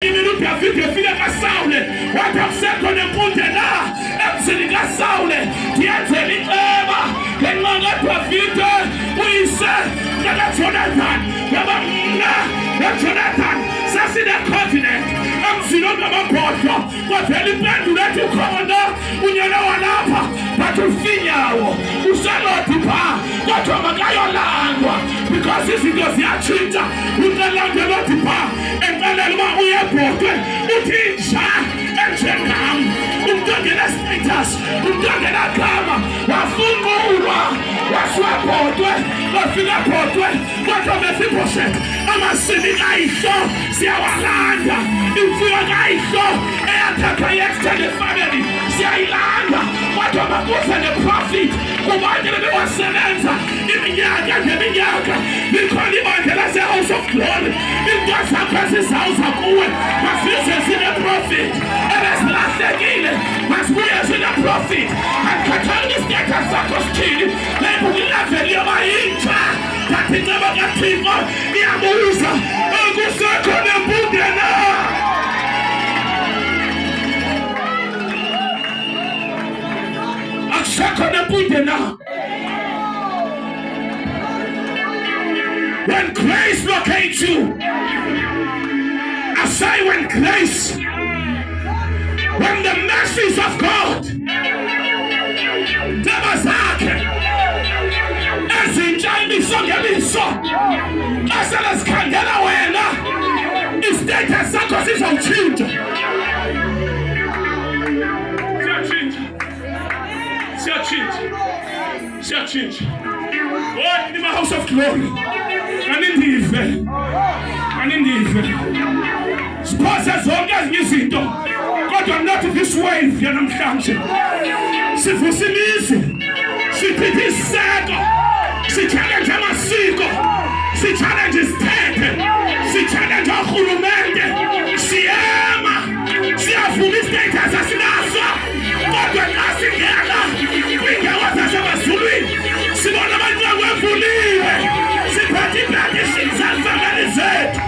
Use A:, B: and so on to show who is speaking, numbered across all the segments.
A: Minuti afike file ka Saule watamseko nempunde na emsini ka Saule tiyenze liqeba ngenqanga Davide uyise ngaka Jonathan yaba mna Jonathan sasine covenant emsini ngabakhohlwa kwaphela impendulo ethi khona unyana walapha bathi ufinyawo usaloti pha kodwa makayolangwa because izinto ziyatshintsha uqalande lothi pha enqalela uma uyebhodwe uthi nja enjengam umntongela status umntongela gama wafungulwa waswabhodwe wafika bhodwe kodwa Mephibosheth amasimi kayihlo siyawalanda imfuyo kayihlo eyathathwa yi-extended family siyayilanda kodwa makuze ne-profit kubandla bewasebenza iminyaka ngeminyaka likhona ibandla lase-House of Glory into zakho zizawuza kuwe masize zine-profit ebesilahlekile masibuye zine-profit akukhathali isithetha sakho sithini lebukuleveli yobayintsha thatha inceba kaThixo iyabuza akusekho nempunde na. When grace locates you, I say when grace, when the mercies of God, Dabazake, ezinjayimiso ngemiso, asela skandela wena, isithethe sakho sizawutshintsha. Change. Oh, in my House of Glory. Anindive. Sponsors zonke izinto. Kodwa not this way yanamhlanje. Sivusilise. Siphithe iseko. Si-challenge amasiko. Si-challenge isithethe. Si-challenge urhulumente. Siyema. Siyavuma istatus asinaso. Kodwa nasingena. Kwindawo zasemaZulwini. Sibona abantu bevuliwe. Siphathe iblakishini zalifamily zethu.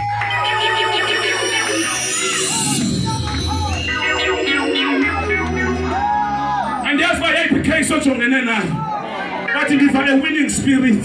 A: And that's why APK sojongene nayo. But if you have a winning spirit,